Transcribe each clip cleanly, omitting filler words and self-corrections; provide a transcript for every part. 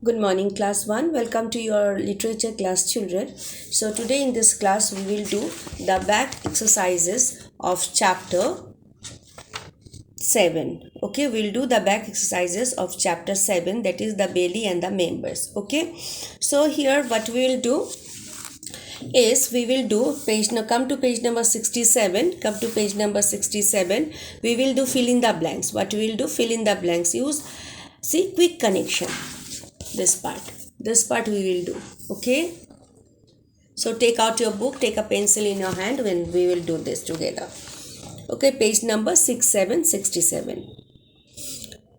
Good morning, class 1. Welcome to your literature class, children. So, today in this class, we will do the back exercises of chapter 7. Okay, we'll do the back exercises of chapter 7, that is the belly and the members. Okay, so here what we will do is we will do come to page number 67. Come to page number 67. We will do fill in the blanks. What we will do, fill in the blanks. Use quick connection. This part we will do. Okay, so take out your book, take a pencil in your hand when we will do this together. Okay, page number 67.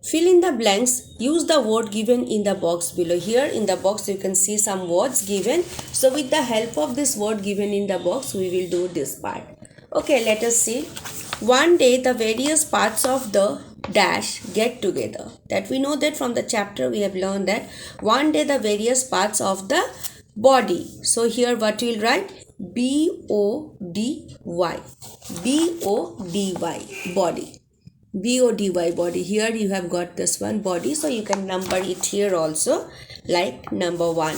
Fill in the blanks. Use the word given in the box below. Here in the box you can see some words given. So with the help of this word given in the box, we will do this part. Okay, let us see. One day the various parts of the dash get together. That we know that from the chapter we have learned that one day the various parts of the body. So here what we will write? B-O-D-Y. B-O-D-Y. Body. B-O-D-Y, body. Here you have got this one, body. So you can number it here also, like number 1.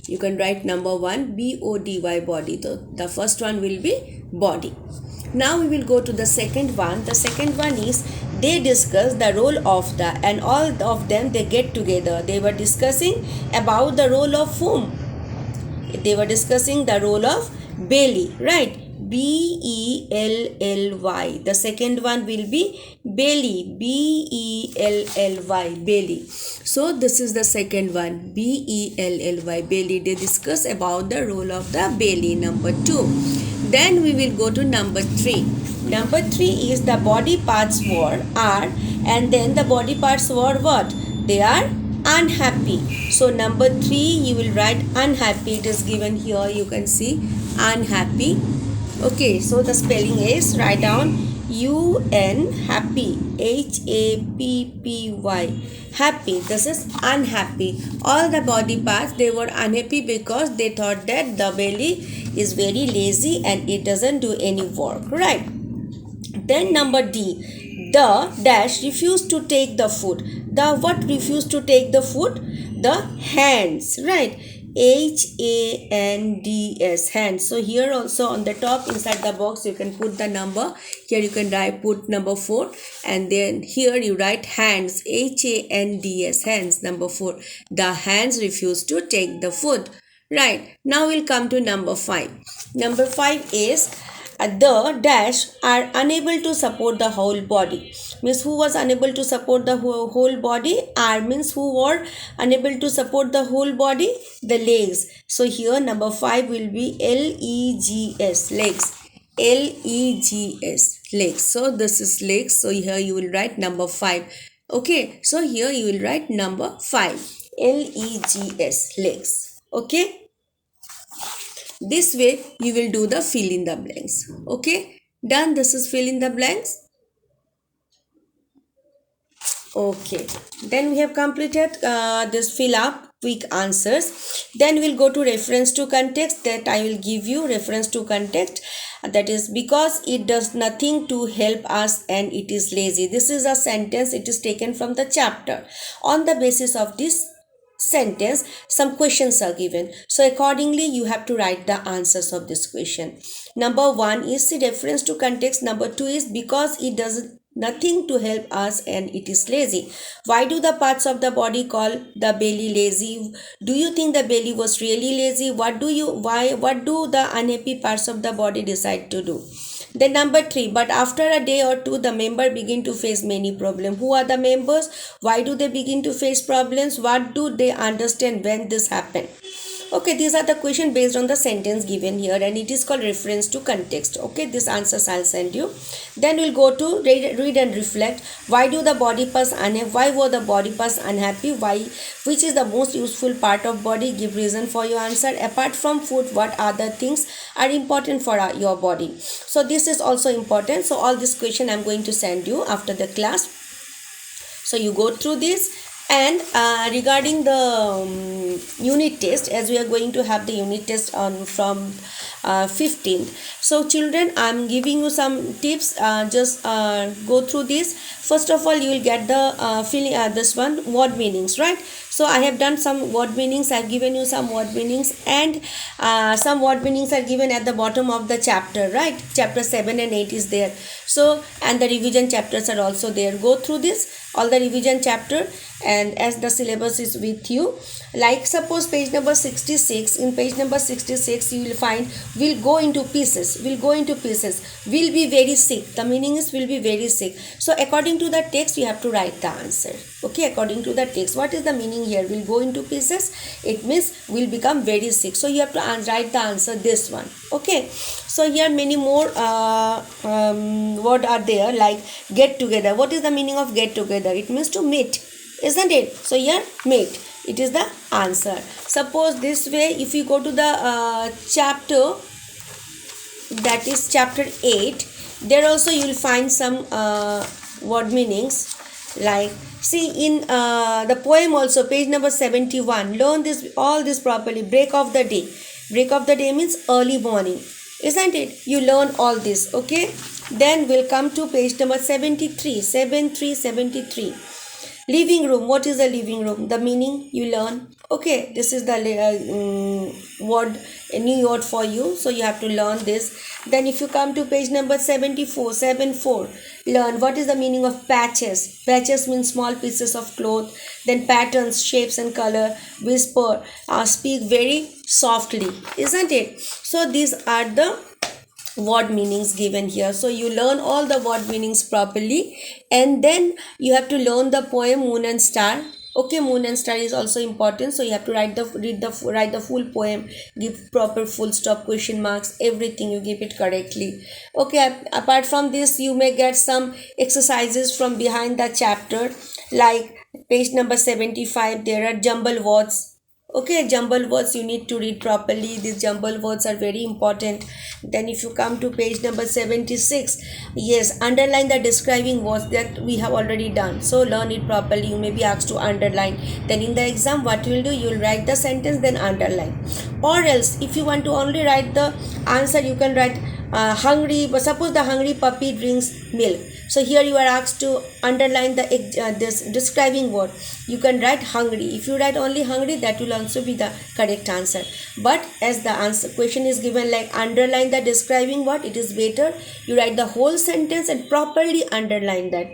You can write number 1, B-O-D-Y, body. So the first one will be body. Now we will go to the second one. The second one is they discuss the role of the, and all of them they get together. They were discussing about the role of whom? They were discussing the role of belly, right? B-E-L-L-Y. The second one will be belly. B-E-L-L-Y, belly. So this is the second one, B-E-L-L-Y, belly. They discuss about the role of the belly, number 2. Then we will go to number 3. Number 3 is the body parts were are, and then the body parts were what? They are unhappy. So number 3 you will write unhappy. It is given here, you can see unhappy. Okay, so the spelling is, write down U-N, happy, H-A-P-P-Y, happy. This is unhappy. All the body parts, they were unhappy because they thought that the belly is very lazy and it doesn't do any work, right? Then number D, the dash refused to take the food. The what refused to take the food? The hands, right? H-A-N-D-S, hands. So here also on the top inside the box you can put the number. Here you can put number 4, and then here you write hands, H-A-N-D-S, hands, number 4. The hands refused to take the food, right? Now we'll come to number 5. Number 5 is the dash are unable to support the whole body. Means who was unable to support the whole body? Are means who were unable to support the whole body? The legs. So here number 5 will be L-E-G-S, legs. L-E-G-S, legs. So this is legs. So here you will write number 5. Okay, so here you will write number 5, L-E-G-S, legs. Okay, this way you will do the fill in the blanks. Okay, done. This is fill in the blanks. Okay, then we have completed this fill up quick answers. Then we'll go to reference to context. That I will give you reference to context. That is, because it does nothing to help us and it is lazy. This is a sentence. It is taken from the chapter. On the basis of this sentence, some questions are given. So accordingly you have to write the answers of this question. Number 1 is the reference to context. Number 2 is because it does nothing to help us and it is lazy. Why do the parts of the body call the belly lazy? Do you think the belly was really lazy? What do the unhappy parts of the body decide to do? Then number 3, but after a day or two the member begin to face many problems. Who are the members? Why do they begin to face problems? What do they understand when this happened? Okay, these are the questions based on the sentence given here, and it is called reference to context. Okay, these answers I'll send you. Then we'll go to read and reflect. Why do the body parts unhappy? Why were the body parts unhappy? Why? Which is the most useful part of body? Give reason for your answer. Apart from food, what other things are important for your body? So this is also important. So all this question I'm going to send you after the class. So you go through this And regarding the unit test, as we are going to have the unit test on from 15th, so children, I'm giving you some tips. Just go through this. First of all, you will get the feeling, this one, word meanings, right? So I have done some word meanings. I've given you some word meanings, and some word meanings are given at the bottom of the chapter, right? Chapter 7 and 8 is there. So, and the revision chapters are also there. Go through this, all the revision chapter, and as the syllabus is with you. Like suppose page number 66, in page number 66 you will find will go into pieces, will be very sick. The meaning is will be very sick. So according to the text you have to write the answer. Okay, according to the text, what is the meaning here? Will go into pieces, it means will become very sick. So you have to write the answer, this one. Okay, so here many more word are there, like get together. What is the meaning of get together? It means to meet, isn't it? So here meet, it is the answer. Suppose this way, if you go to the chapter, that is chapter 8, there also you will find some word meanings, like see in the poem also, page number 71, learn this, all this properly. Break of the day, break of the day means early morning, isn't it? You learn all this. Okay, then we'll come to page number 73, 73. Living room, what is a living room? The meaning you learn. Okay, this is the word, a new word for you, so you have to learn this. Then if you come to page number 74, learn what is the meaning of patches. Patches means small pieces of cloth. Then patterns, shapes and color. Whisper, speak very softly, isn't it? So these are the word meanings given here. So you learn all the word meanings properly, and then you have to learn the poem Moon and Star. Okay, Moon and Star is also important, so you have to write the full poem, give proper full stop, question marks, everything you give it correctly. Okay, apart from this you may get some exercises from behind the chapter, like page number 75, there are jumble words. Okay, jumble words you need to read properly. These jumble words are very important. Then if you come to page number 76, yes, underline the describing words that we have already done. So learn it properly. You may be asked to underline. Then in the exam, what you will do, you will write the sentence, then underline. Or else, if you want to only write the answer, you can write hungry. But suppose the hungry puppy drinks milk. So here you are asked to underline the this describing word. You can write hungry. If you write only hungry, that will also be the correct answer. But as the answer question is given like underline the describing word, it is better you write the whole sentence and properly underline that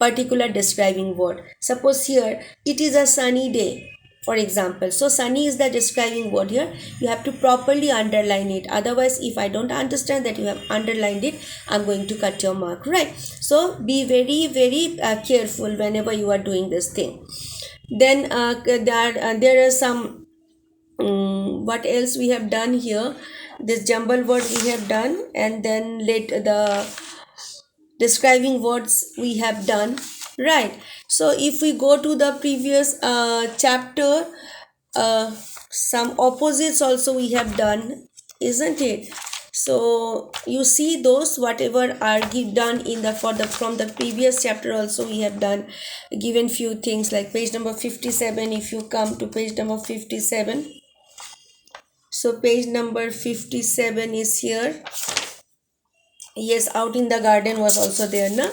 particular describing word. Suppose here it is a sunny day, for example. So sunny is the describing word here. You have to properly underline it. Otherwise, if I don't understand that you have underlined it, I'm going to cut your mark, right? So be very careful whenever you are doing this thing. Then there are some what else we have done here. This jumble word we have done, and then the describing words we have done, right? So if we go to the previous chapter, some opposites also we have done, isn't it? So you see those whatever are done in the from the previous chapter also we have done, given few things like page number 57. If you come to page number 57, so page number 57 is here. Yes, out in the garden was also there, na,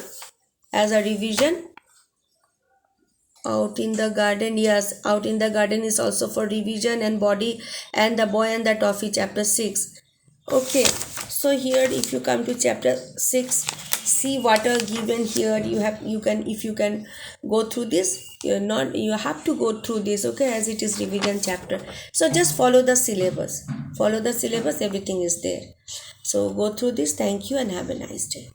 as a revision. Out in the garden, yes, out in the garden is also for revision, and body and the boy and the toffee, chapter 6. Okay, so here if you come to chapter 6, see what are given here. You can if you can go through this, you have to go through this, okay, as it is revision chapter. So just follow the syllabus, everything is there. So go through this. Thank you and have a nice day.